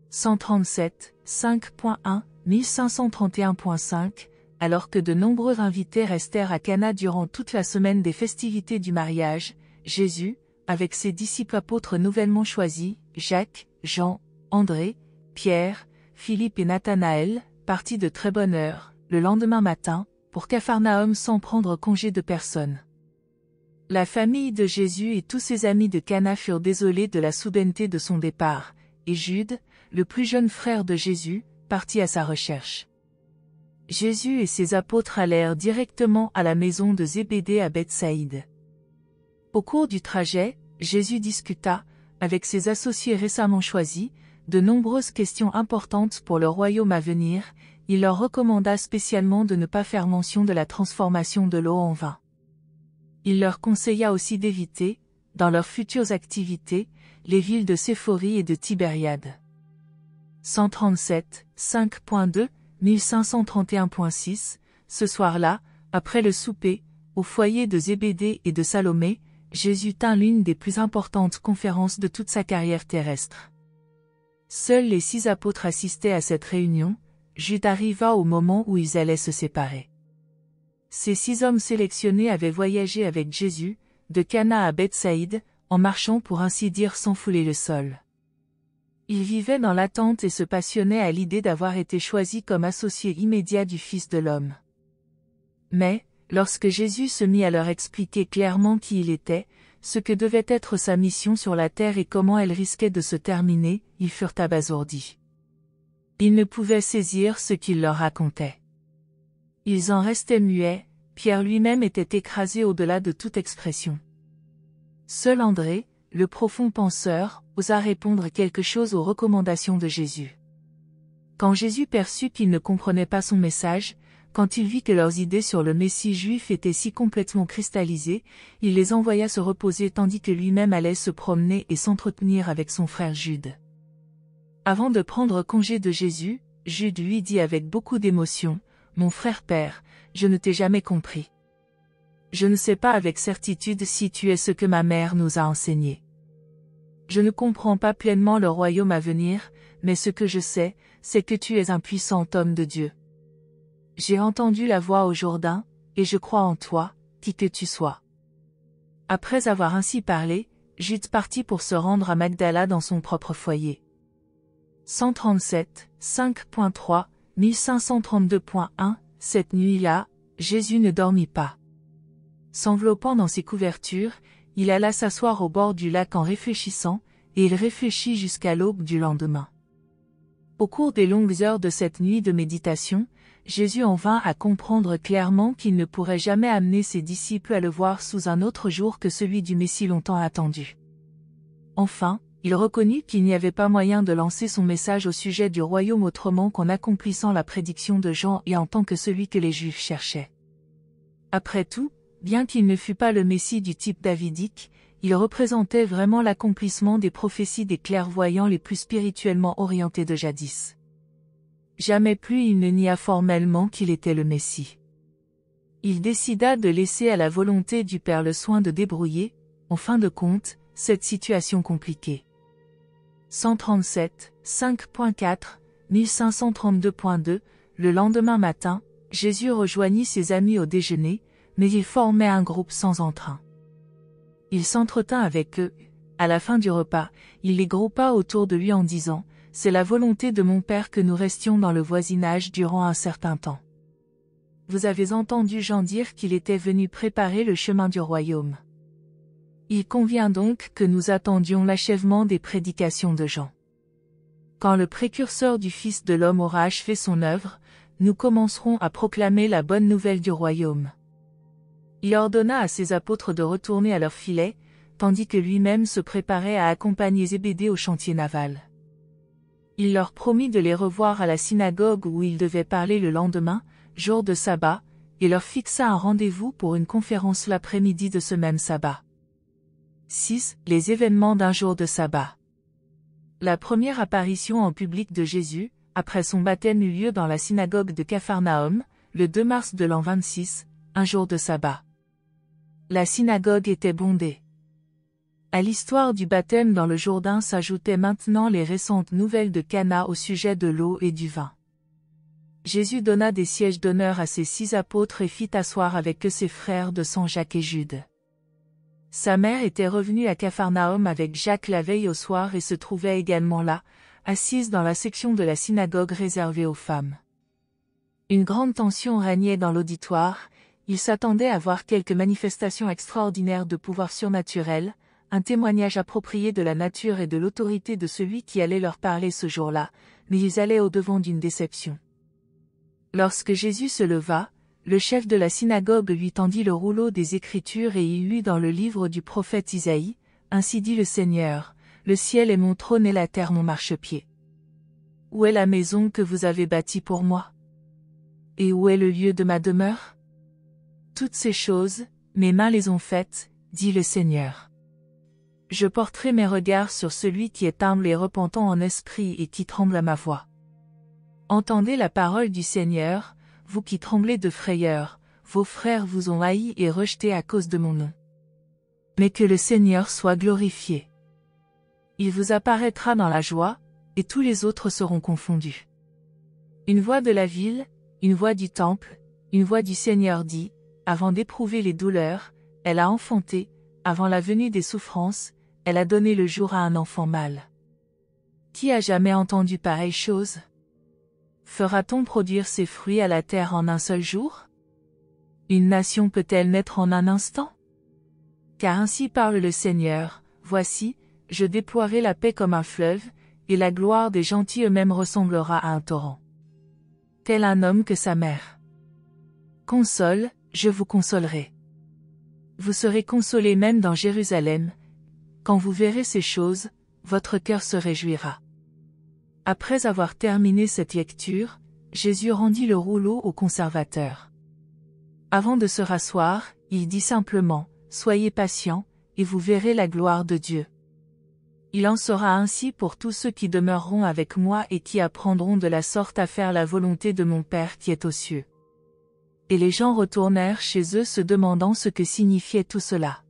137, 5.1, 1531.5. Alors que de nombreux invités restèrent à Cana durant toute la semaine des festivités du mariage, Jésus, avec ses disciples apôtres nouvellement choisis, Jacques, Jean, André, Pierre, Philippe et Nathanaël, partit de très bonne heure, le lendemain matin, pour Capharnaüm sans prendre congé de personne. La famille de Jésus et tous ses amis de Cana furent désolés de la soudaineté de son départ, et Jude, le plus jeune frère de Jésus, partit à sa recherche. Jésus et ses apôtres allèrent directement à la maison de Zébédée à Bethsaïde. Au cours du trajet, Jésus discuta, avec ses associés récemment choisis, de nombreuses questions importantes pour le royaume à venir. Il leur recommanda spécialement de ne pas faire mention de la transformation de l'eau en vin. Il leur conseilla aussi d'éviter, dans leurs futures activités, les villes de Séphorie et de Tibériade. 137, 5.2, 1531.6, ce soir-là, après le souper, au foyer de Zébédée et de Salomé, Jésus tint l'une des plus importantes conférences de toute sa carrière terrestre. Seuls les 6 apôtres assistaient à cette réunion. Jude arriva au moment où ils allaient se séparer. Ces 6 hommes sélectionnés avaient voyagé avec Jésus, de Cana à Bethsaïde, en marchant pour ainsi dire sans fouler le sol. Ils vivaient dans l'attente et se passionnaient à l'idée d'avoir été choisis comme associés immédiats du Fils de l'homme. Mais, lorsque Jésus se mit à leur expliquer clairement qui il était, ce que devait être sa mission sur la terre et comment elle risquait de se terminer, ils furent abasourdis. Ils ne pouvaient saisir ce qu'il leur racontait. Ils en restaient muets, Pierre lui-même était écrasé au-delà de toute expression. Seul André, le profond penseur, osa répondre quelque chose aux recommandations de Jésus. Quand Jésus perçut qu'ils ne comprenaient pas son message, quand il vit que leurs idées sur le Messie juif étaient si complètement cristallisées, il les envoya se reposer tandis que lui-même allait se promener et s'entretenir avec son frère Jude. Avant de prendre congé de Jésus, Jude lui dit avec beaucoup d'émotion, « Mon frère Père, je ne t'ai jamais compris. Je ne sais pas avec certitude si tu es ce que ma mère nous a enseigné. Je ne comprends pas pleinement le royaume à venir, mais ce que je sais, c'est que tu es un puissant homme de Dieu. J'ai entendu la voix au Jourdain, et je crois en toi, qui que tu sois. » Après avoir ainsi parlé, Jude partit pour se rendre à Magdala dans son propre foyer. 137, 5.3, 1532.1 Cette nuit-là, Jésus ne dormit pas. S'enveloppant dans ses couvertures, il alla s'asseoir au bord du lac en réfléchissant, et il réfléchit jusqu'à l'aube du lendemain. Au cours des longues heures de cette nuit de méditation, Jésus en vint à comprendre clairement qu'il ne pourrait jamais amener ses disciples à le voir sous un autre jour que celui du Messie longtemps attendu. Enfin, il reconnut qu'il n'y avait pas moyen de lancer son message au sujet du royaume autrement qu'en accomplissant la prédiction de Jean et en tant que celui que les Juifs cherchaient. Après tout, bien qu'il ne fût pas le Messie du type davidique, il représentait vraiment l'accomplissement des prophéties des clairvoyants les plus spirituellement orientés de jadis. Jamais plus il ne nia formellement qu'il était le Messie. Il décida de laisser à la volonté du Père le soin de débrouiller, en fin de compte, cette situation compliquée. 137, 5.4, 1532.2 Le lendemain matin, Jésus rejoignit ses amis au déjeuner, mais ils formaient un groupe sans entrain. Il s'entretint avec eux. À la fin du repas, il les groupa autour de lui en disant, « C'est la volonté de mon Père que nous restions dans le voisinage durant un certain temps. Vous avez entendu Jean dire qu'il était venu préparer le chemin du royaume. Il convient donc que nous attendions l'achèvement des prédications de Jean. Quand le précurseur du Fils de l'homme aura achevé son œuvre, nous commencerons à proclamer la bonne nouvelle du royaume. » Il ordonna à ses apôtres de retourner à leur filet, tandis que lui-même se préparait à accompagner Zébédée au chantier naval. Il leur promit de les revoir à la synagogue où ils devaient parler le lendemain, jour de sabbat, et leur fixa un rendez-vous pour une conférence l'après-midi de ce même sabbat. 6. Les événements d'un jour de sabbat. La première apparition en public de Jésus, après son baptême eut lieu dans la synagogue de Capharnaüm, le 2 mars de l'an 26, un jour de sabbat. La synagogue était bondée. À l'histoire du baptême dans le Jourdain s'ajoutaient maintenant les récentes nouvelles de Cana au sujet de l'eau et du vin. Jésus donna des sièges d'honneur à ses 6 apôtres et fit asseoir avec eux ses frères de sang Jacques et Jude. Sa mère était revenue à Capharnaüm avec Jacques la veille au soir et se trouvait également là, assise dans la section de la synagogue réservée aux femmes. Une grande tension régnait dans l'auditoire, ils s'attendaient à voir quelques manifestations extraordinaires de pouvoir surnaturel, un témoignage approprié de la nature et de l'autorité de celui qui allait leur parler ce jour-là, mais ils allaient au-devant d'une déception. Lorsque Jésus se leva, le chef de la synagogue lui tendit le rouleau des Écritures et il lut dans le livre du prophète Isaïe, « Ainsi dit le Seigneur, le ciel est mon trône et la terre mon marchepied. Où est la maison que vous avez bâtie pour moi? Et où est le lieu de ma demeure? Toutes ces choses, mes mains les ont faites, dit le Seigneur. Je porterai mes regards sur celui qui est humble et repentant en esprit et qui tremble à ma voix. Entendez la parole du Seigneur, vous qui tremblez de frayeur, vos frères vous ont haï et rejeté à cause de mon nom. Mais que le Seigneur soit glorifié. Il vous apparaîtra dans la joie, et tous les autres seront confondus. Une voix de la ville, une voix du temple, une voix du Seigneur dit, avant d'éprouver les douleurs, elle a enfanté, avant la venue des souffrances, elle a donné le jour à un enfant mâle. Qui a jamais entendu pareille chose? Fera-t-on produire ses fruits à la terre en un seul jour? Une nation peut-elle naître en un instant? Car ainsi parle le Seigneur, voici, je déploierai la paix comme un fleuve, et la gloire des gentils eux-mêmes ressemblera à un torrent. Tel un homme que sa mère console, je vous consolerai. Vous serez consolés même dans Jérusalem. Quand vous verrez ces choses, votre cœur se réjouira. Après avoir terminé cette lecture, Jésus rendit le rouleau au conservateur. Avant de se rasseoir, il dit simplement, « Soyez patients, et vous verrez la gloire de Dieu. » Il en sera ainsi pour tous ceux qui demeureront avec moi et qui apprendront de la sorte à faire la volonté de mon Père qui est aux cieux. Et les gens retournèrent chez eux se demandant ce que signifiait tout cela.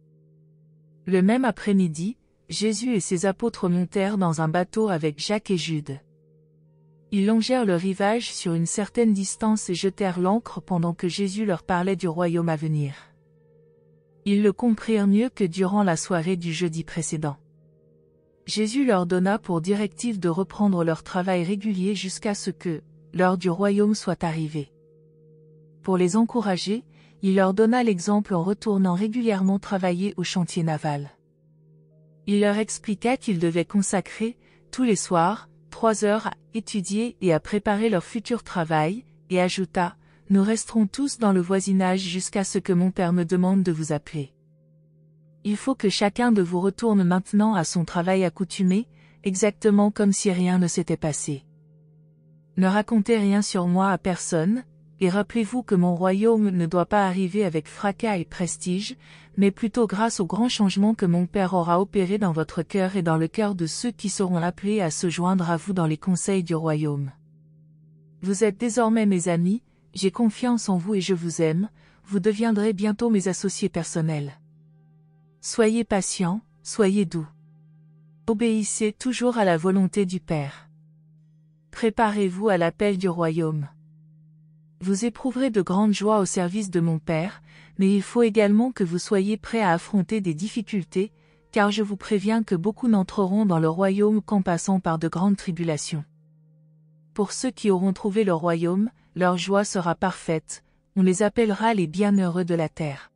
Le même après-midi, Jésus et ses apôtres montèrent dans un bateau avec Jacques et Jude. Ils longèrent le rivage sur une certaine distance et jetèrent l'ancre pendant que Jésus leur parlait du royaume à venir. Ils le comprirent mieux que durant la soirée du jeudi précédent. Jésus leur donna pour directive de reprendre leur travail régulier jusqu'à ce que l'heure du royaume soit arrivée. Pour les encourager, il leur donna l'exemple en retournant régulièrement travailler au chantier naval. Il leur expliqua qu'ils devaient consacrer, tous les soirs, 3 heures à étudier et à préparer leur futur travail, et ajouta, « Nous resterons tous dans le voisinage jusqu'à ce que mon Père me demande de vous appeler. » Il faut que chacun de vous retourne maintenant à son travail accoutumé, exactement comme si rien ne s'était passé. Ne racontez rien sur moi à personne, et rappelez-vous que mon royaume ne doit pas arriver avec fracas et prestige, mais plutôt grâce au grand changement que mon Père aura opéré dans votre cœur et dans le cœur de ceux qui seront appelés à se joindre à vous dans les conseils du royaume. Vous êtes désormais mes amis, j'ai confiance en vous et je vous aime, vous deviendrez bientôt mes associés personnels. Soyez patients, soyez doux. Obéissez toujours à la volonté du Père. Préparez-vous à l'appel du royaume. Vous éprouverez de grandes joies au service de mon Père, mais il faut également que vous soyez prêts à affronter des difficultés, car je vous préviens que beaucoup n'entreront dans le royaume qu'en passant par de grandes tribulations. Pour ceux qui auront trouvé le royaume, leur joie sera parfaite, on les appellera les bienheureux de la terre.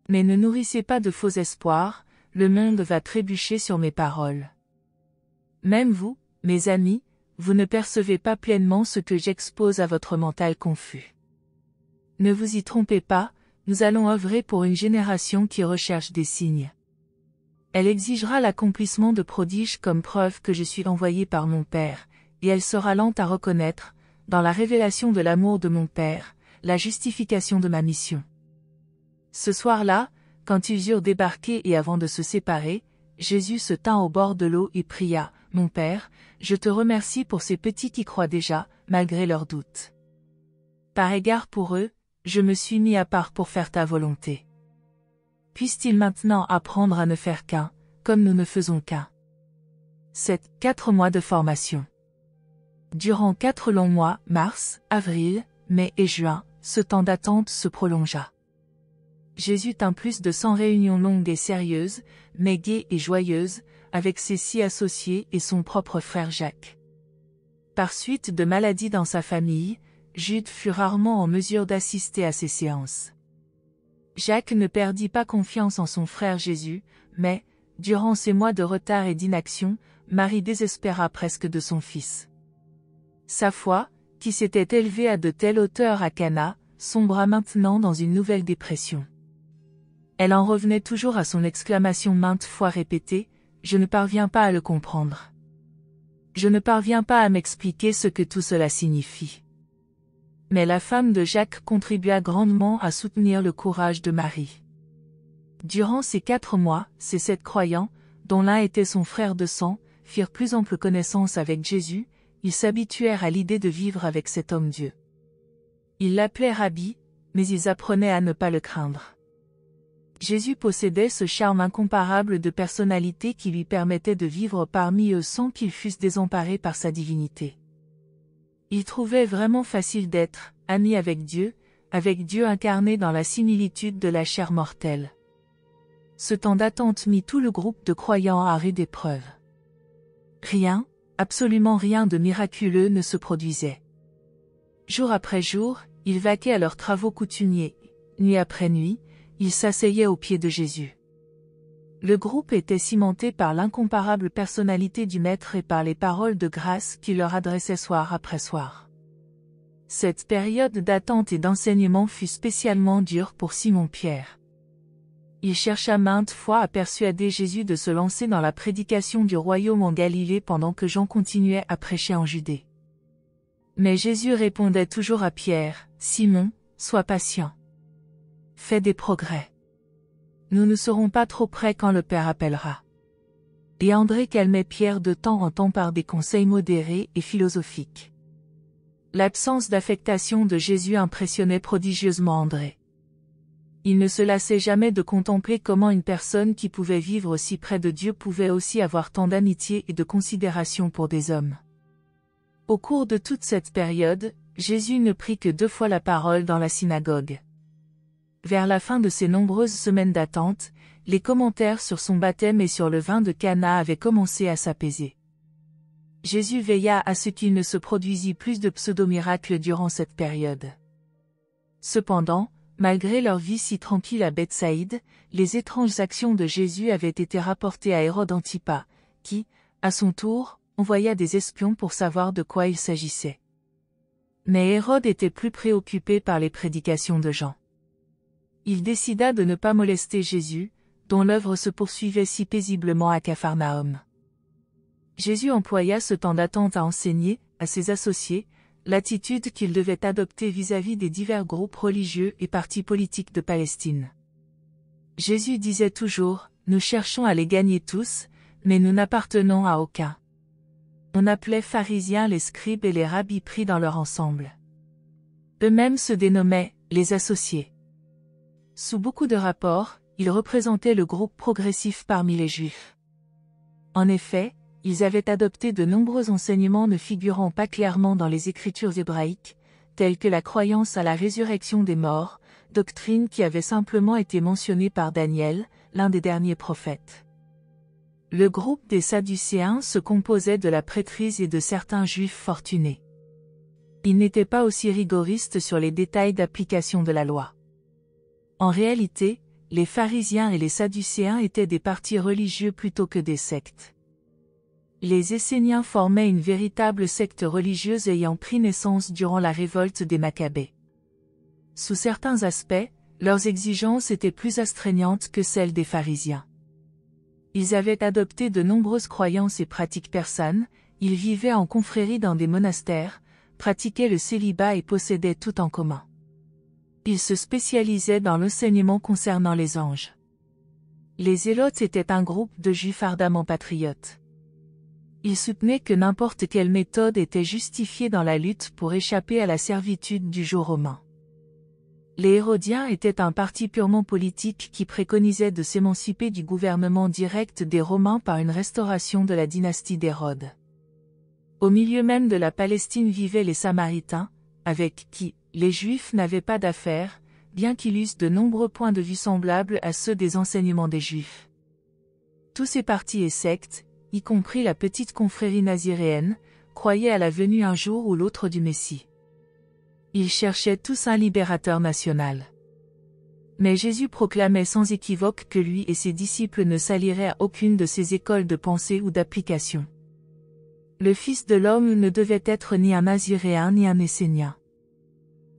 Mais ne nourrissez pas de faux espoirs, le monde va trébucher sur mes paroles. Même vous, mes amis, vous ne percevez pas pleinement ce que j'expose à votre mental confus. Ne vous y trompez pas, nous allons œuvrer pour une génération qui recherche des signes. Elle exigera l'accomplissement de prodiges comme preuve que je suis envoyé par mon Père, et elle sera lente à reconnaître, dans la révélation de l'amour de mon Père, la justification de ma mission. Ce soir-là, quand ils eurent débarqué et avant de se séparer, Jésus se tint au bord de l'eau et pria, « Mon Père, je te remercie pour ces petits qui croient déjà, malgré leurs doutes. Par égard pour eux, je me suis mis à part pour faire ta volonté. Puissent-ils maintenant apprendre à ne faire qu'un, comme nous ne faisons qu'un. » 4 mois de formation. Durant 4 longs mois, mars, avril, mai et juin, ce temps d'attente se prolongea. Jésus tint plus de 100 réunions longues et sérieuses, mais gaies et joyeuses, avec ses 6 associés et son propre frère Jacques. Par suite de maladies dans sa famille, Jude fut rarement en mesure d'assister à ces séances. Jacques ne perdit pas confiance en son frère Jésus, mais, durant ces mois de retard et d'inaction, Marie désespéra presque de son fils. Sa foi, qui s'était élevée à de telles hauteurs à Cana, sombra maintenant dans une nouvelle dépression. Elle en revenait toujours à son exclamation maintes fois répétée, « Je ne parviens pas à le comprendre. Je ne parviens pas à m'expliquer ce que tout cela signifie. » Mais la femme de Jacques contribua grandement à soutenir le courage de Marie. Durant ces 4 mois, ces 7 croyants, dont l'un était son frère de sang, firent plus ample connaissance avec Jésus, ils s'habituèrent à l'idée de vivre avec cet homme-Dieu. Ils l'appelaient Rabbi, mais ils apprenaient à ne pas le craindre. Jésus possédait ce charme incomparable de personnalité qui lui permettait de vivre parmi eux sans qu'ils fussent désemparés par sa divinité. Il trouvait vraiment facile d'être ami avec Dieu incarné dans la similitude de la chair mortelle. Ce temps d'attente mit tout le groupe de croyants à rude épreuve. Rien, absolument rien de miraculeux ne se produisait. Jour après jour, ils vaquaient à leurs travaux coutumiers. Nuit après nuit, ils s'asseyaient aux pieds de Jésus. Le groupe était cimenté par l'incomparable personnalité du Maître et par les paroles de grâce qu'il leur adressait soir après soir. Cette période d'attente et d'enseignement fut spécialement dure pour Simon-Pierre. Il chercha maintes fois à persuader Jésus de se lancer dans la prédication du royaume en Galilée pendant que Jean continuait à prêcher en Judée. Mais Jésus répondait toujours à Pierre, « Simon, sois patient. Fais des progrès. Nous ne serons pas trop près quand le Père appellera. » Et André calmait Pierre de temps en temps par des conseils modérés et philosophiques. L'absence d'affectation de Jésus impressionnait prodigieusement André. Il ne se lassait jamais de contempler comment une personne qui pouvait vivre si près de Dieu pouvait aussi avoir tant d'amitié et de considération pour des hommes. Au cours de toute cette période, Jésus ne prit que 2 fois la parole dans la synagogue. Vers la fin de ces nombreuses semaines d'attente, les commentaires sur son baptême et sur le vin de Cana avaient commencé à s'apaiser. Jésus veilla à ce qu'il ne se produisît plus de pseudo-miracles durant cette période. Cependant, malgré leur vie si tranquille à Bethsaïde, les étranges actions de Jésus avaient été rapportées à Hérode Antipas, qui, à son tour, envoya des espions pour savoir de quoi il s'agissait. Mais Hérode était plus préoccupé par les prédications de Jean. Il décida de ne pas molester Jésus, dont l'œuvre se poursuivait si paisiblement à Capharnaüm. Jésus employa ce temps d'attente à enseigner, à ses associés, l'attitude qu'il devait adopter vis-à-vis des divers groupes religieux et partis politiques de Palestine. Jésus disait toujours, « Nous cherchons à les gagner tous, mais nous n'appartenons à aucun. » On appelait pharisiens les scribes et les rabbis pris dans leur ensemble. Eux-mêmes se dénommaient « les associés ». Sous beaucoup de rapports, ils représentaient le groupe progressif parmi les Juifs. En effet, ils avaient adopté de nombreux enseignements ne figurant pas clairement dans les écritures hébraïques, tels que la croyance à la résurrection des morts, doctrine qui avait simplement été mentionnée par Daniel, l'un des derniers prophètes. Le groupe des Sadducéens se composait de la prêtrise et de certains Juifs fortunés. Ils n'étaient pas aussi rigoristes sur les détails d'application de la loi. En réalité, les pharisiens et les Sadducéens étaient des partis religieux plutôt que des sectes. Les Esséniens formaient une véritable secte religieuse ayant pris naissance durant la révolte des Maccabées. Sous certains aspects, leurs exigences étaient plus astreignantes que celles des pharisiens. Ils avaient adopté de nombreuses croyances et pratiques persanes, ils vivaient en confrérie dans des monastères, pratiquaient le célibat et possédaient tout en commun. Ils se spécialisaient dans l'enseignement concernant les anges. Les Zélotes étaient un groupe de Juifs ardemment patriotes. Ils soutenaient que n'importe quelle méthode était justifiée dans la lutte pour échapper à la servitude du joug romain. Les Hérodiens étaient un parti purement politique qui préconisait de s'émanciper du gouvernement direct des Romains par une restauration de la dynastie d'Hérode. Au milieu même de la Palestine vivaient les Samaritains, avec qui les Juifs n'avaient pas d'affaires, bien qu'ils eussent de nombreux points de vue semblables à ceux des enseignements des Juifs. Tous ces partis et sectes, y compris la petite confrérie naziréenne, croyaient à la venue un jour ou l'autre du Messie. Ils cherchaient tous un libérateur national. Mais Jésus proclamait sans équivoque que lui et ses disciples ne s'allieraient à aucune de ces écoles de pensée ou d'application. Le Fils de l'homme ne devait être ni un Naziréen ni un Essénien.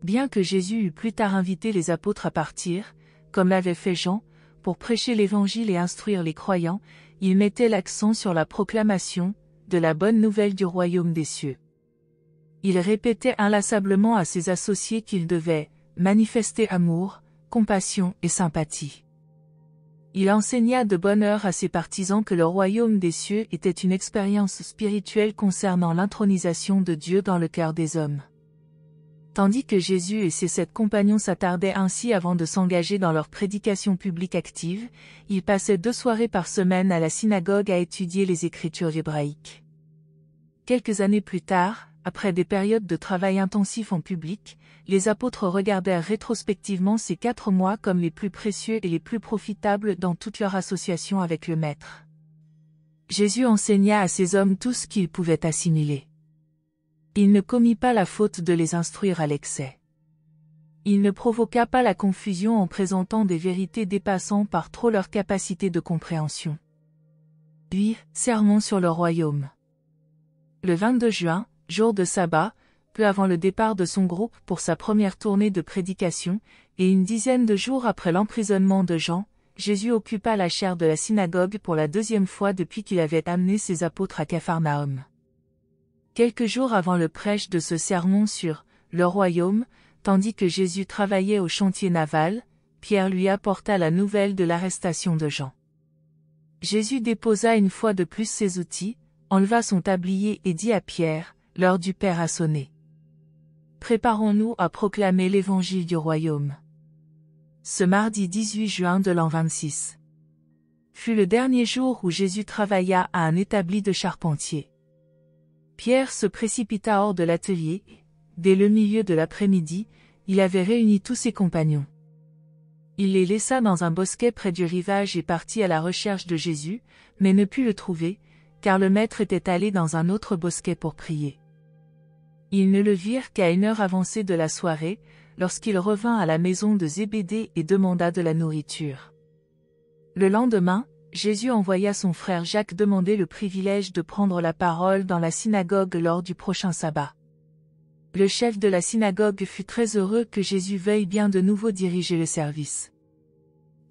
Bien que Jésus eût plus tard invité les apôtres à partir, comme l'avait fait Jean, pour prêcher l'Évangile et instruire les croyants, il mettait l'accent sur la proclamation de la bonne nouvelle du royaume des cieux. Il répétait inlassablement à ses associés qu'ils devaient manifester amour, compassion et sympathie. Il enseigna de bonne heure à ses partisans que le royaume des cieux était une expérience spirituelle concernant l'intronisation de Dieu dans le cœur des hommes. Tandis que Jésus et ses 7 compagnons s'attardaient ainsi avant de s'engager dans leur prédication publique active, ils passaient 2 soirées par semaine à la synagogue à étudier les Écritures hébraïques. Quelques années plus tard, après des périodes de travail intensif en public, les apôtres regardèrent rétrospectivement ces 4 mois comme les plus précieux et les plus profitables dans toute leur association avec le Maître. Jésus enseigna à ces hommes tout ce qu'ils pouvaient assimiler. Il ne commit pas la faute de les instruire à l'excès. Il ne provoqua pas la confusion en présentant des vérités dépassant par trop leur capacité de compréhension. Puis, sermon sur le royaume. Le 22 juin, jour de sabbat, peu avant le départ de son groupe pour sa première tournée de prédication, et une dizaine de jours après l'emprisonnement de Jean, Jésus occupa la chaire de la synagogue pour la 2e fois depuis qu'il avait amené ses apôtres à Capharnaüm. Quelques jours avant le prêche de ce sermon sur le royaume, tandis que Jésus travaillait au chantier naval, Pierre lui apporta la nouvelle de l'arrestation de Jean. Jésus déposa une fois de plus ses outils, enleva son tablier et dit à Pierre, « L'heure du Père a sonné. Préparons-nous à proclamer l'évangile du royaume. » Ce mardi 18 juin de l'an 26 fut le dernier jour où Jésus travailla à un établi de charpentier. Pierre se précipita hors de l'atelier. Dès le milieu de l'après-midi, il avait réuni tous ses compagnons. Il les laissa dans un bosquet près du rivage et partit à la recherche de Jésus, mais ne put le trouver, car le maître était allé dans un autre bosquet pour prier. Ils ne le virent qu'à une heure avancée de la soirée, lorsqu'il revint à la maison de Zébédée et demanda de la nourriture. Le lendemain, Jésus envoya son frère Jacques demander le privilège de prendre la parole dans la synagogue lors du prochain sabbat. Le chef de la synagogue fut très heureux que Jésus veuille bien de nouveau diriger le service.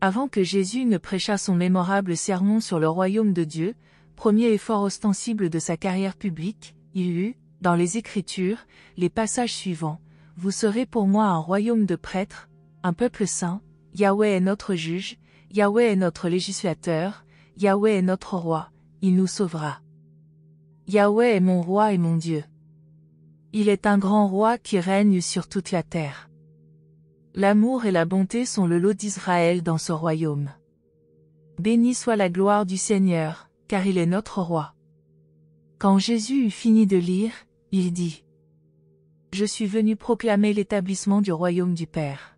Avant que Jésus ne prêchât son mémorable sermon sur le royaume de Dieu, premier effort ostensible de sa carrière publique, il lut, dans les Écritures, les passages suivants. « Vous serez pour moi un royaume de prêtres, un peuple saint, Yahweh est notre juge, Yahweh est notre législateur, Yahweh est notre roi, il nous sauvera. Yahweh est mon roi et mon Dieu. Il est un grand roi qui règne sur toute la terre. L'amour et la bonté sont le lot d'Israël dans ce royaume. Béni soit la gloire du Seigneur, car il est notre roi. » Quand Jésus eut fini de lire, il dit : « Je suis venu proclamer l'établissement du royaume du Père.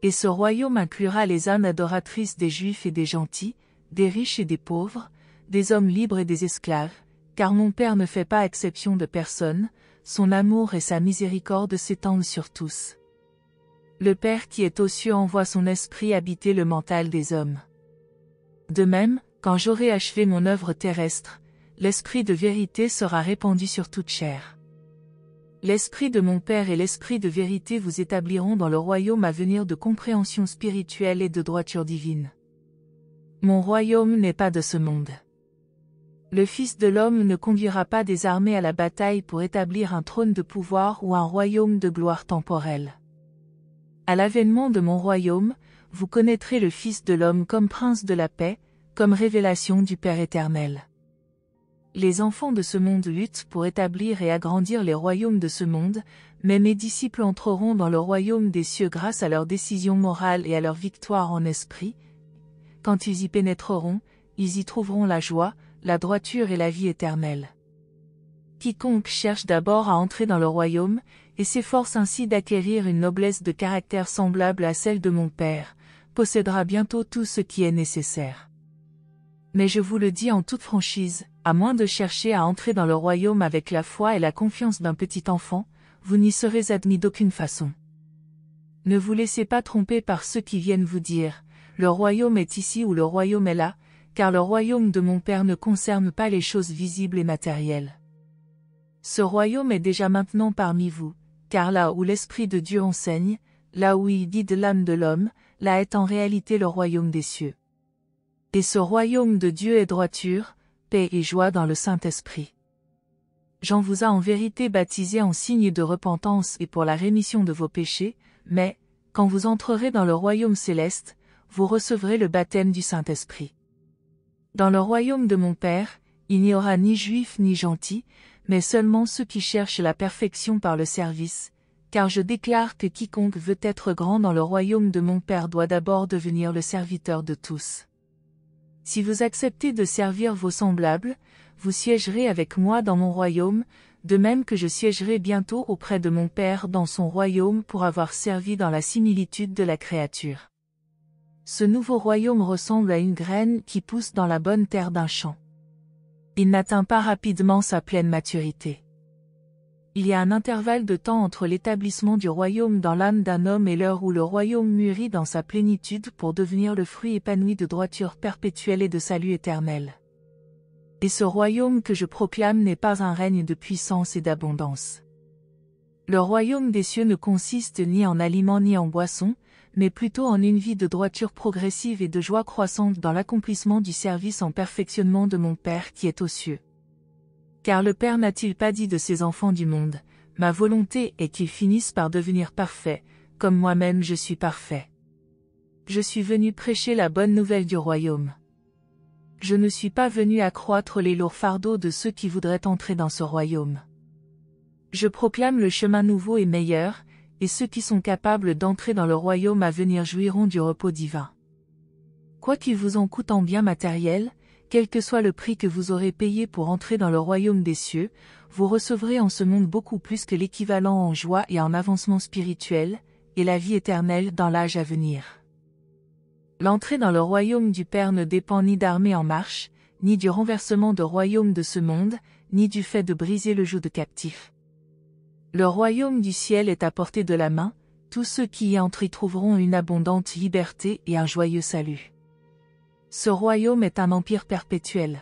Et ce royaume inclura les âmes adoratrices des Juifs et des gentils, des riches et des pauvres, des hommes libres et des esclaves, car mon Père ne fait pas exception de personne, son amour et sa miséricorde s'étendent sur tous. Le Père qui est aux cieux envoie son esprit habiter le mental des hommes. De même, quand j'aurai achevé mon œuvre terrestre, l'esprit de vérité sera répandu sur toute chair. L'esprit de mon Père et l'esprit de vérité vous établiront dans le royaume à venir de compréhension spirituelle et de droiture divine. Mon royaume n'est pas de ce monde. Le Fils de l'homme ne conduira pas des armées à la bataille pour établir un trône de pouvoir ou un royaume de gloire temporelle. À l'avènement de mon royaume, vous connaîtrez le Fils de l'homme comme prince de la paix, comme révélation du Père éternel. Les enfants de ce monde luttent pour établir et agrandir les royaumes de ce monde, mais mes disciples entreront dans le royaume des cieux grâce à leur décision morale et à leur victoire en esprit. Quand ils y pénétreront, ils y trouveront la joie, la droiture et la vie éternelle. Quiconque cherche d'abord à entrer dans le royaume, et s'efforce ainsi d'acquérir une noblesse de caractère semblable à celle de mon Père, possédera bientôt tout ce qui est nécessaire. Mais je vous le dis en toute franchise, à moins de chercher à entrer dans le royaume avec la foi et la confiance d'un petit enfant, vous n'y serez admis d'aucune façon. Ne vous laissez pas tromper par ceux qui viennent vous dire, le royaume est ici ou le royaume est là, car le royaume de mon Père ne concerne pas les choses visibles et matérielles. Ce royaume est déjà maintenant parmi vous, car là où l'Esprit de Dieu enseigne, là où il guide l'âme de l'homme, là est en réalité le royaume des cieux. Et ce royaume de Dieu est droiture, paix et joie dans le Saint-Esprit. Jean vous a en vérité baptisé en signe de repentance et pour la rémission de vos péchés, mais, quand vous entrerez dans le royaume céleste, vous recevrez le baptême du Saint-Esprit. Dans le royaume de mon Père, il n'y aura ni juifs ni gentils, mais seulement ceux qui cherchent la perfection par le service, Car je déclare que quiconque veut être grand dans le royaume de mon Père doit d'abord devenir le serviteur de tous. Si vous acceptez de servir vos semblables, vous siégerez avec moi dans mon royaume, de même que je siégerai bientôt auprès de mon Père dans son royaume pour avoir servi dans la similitude de la créature. Ce nouveau royaume ressemble à une graine qui pousse dans la bonne terre d'un champ. Il n'atteint pas rapidement sa pleine maturité. Il y a un intervalle de temps entre l'établissement du royaume dans l'âme d'un homme et l'heure où le royaume mûrit dans sa plénitude pour devenir le fruit épanoui de droiture perpétuelle et de salut éternel. Et ce royaume que je proclame n'est pas un règne de puissance et d'abondance. Le royaume des cieux ne consiste ni en aliments ni en boissons, mais plutôt en une vie de droiture progressive et de joie croissante dans l'accomplissement du service en perfectionnement de mon Père qui est aux cieux. Car le Père n'a-t-il pas dit de ses enfants du monde, « Ma volonté est qu'ils finissent par devenir parfaits, comme moi-même je suis parfait. » Je suis venu prêcher la bonne nouvelle du royaume. Je ne suis pas venu accroître les lourds fardeaux de ceux qui voudraient entrer dans ce royaume. Je proclame le chemin nouveau et meilleur, et ceux qui sont capables d'entrer dans le royaume à venir jouiront du repos divin. Quoi qu'il vous en coûte en biens matériels, quel que soit le prix que vous aurez payé pour entrer dans le royaume des cieux, vous recevrez en ce monde beaucoup plus que l'équivalent en joie et en avancement spirituel, et la vie éternelle dans l'âge à venir. L'entrée dans le royaume du Père ne dépend ni d'armées en marche, ni du renversement de royaume de ce monde, ni du fait de briser le joug de captifs. Le royaume du ciel est à portée de la main, tous ceux qui y entrent y trouveront une abondante liberté et un joyeux salut. Ce royaume est un empire perpétuel.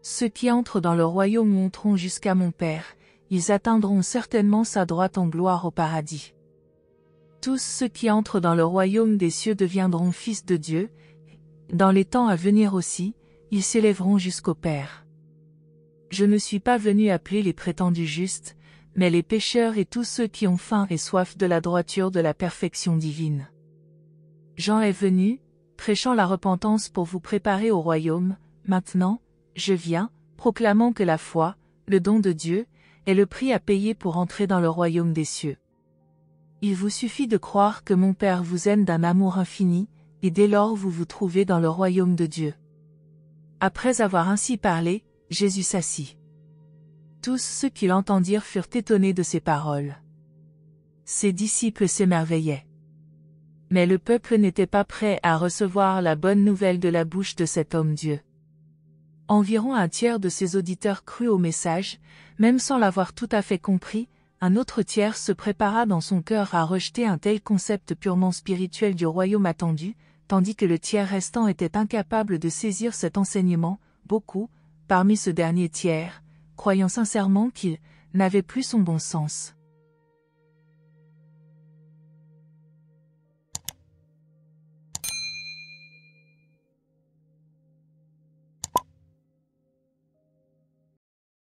Ceux qui entrent dans le royaume monteront jusqu'à mon Père, ils atteindront certainement sa droite en gloire au paradis. Tous ceux qui entrent dans le royaume des cieux deviendront fils de Dieu, dans les temps à venir aussi, ils s'élèveront jusqu'au Père. Je ne suis pas venu appeler les prétendus justes, mais les pécheurs et tous ceux qui ont faim et soif de la droiture de la perfection divine. Jean est venu, prêchant la repentance pour vous préparer au royaume. Maintenant, je viens, proclamant que la foi, le don de Dieu, est le prix à payer pour entrer dans le royaume des cieux. Il vous suffit de croire que mon Père vous aime d'un amour infini, et dès lors vous vous trouvez dans le royaume de Dieu. Après avoir ainsi parlé, Jésus s'assit. Tous ceux qui l'entendirent furent étonnés de ces paroles. Ses disciples s'émerveillaient. Mais le peuple n'était pas prêt à recevoir la bonne nouvelle de la bouche de cet homme-Dieu. Environ un tiers de ses auditeurs crut au message, même sans l'avoir tout à fait compris. Un autre tiers se prépara dans son cœur à rejeter un tel concept purement spirituel du royaume attendu, tandis que le tiers restant était incapable de saisir cet enseignement. Beaucoup, parmi ce dernier tiers, croyant sincèrement qu'il n'avait plus son bon sens.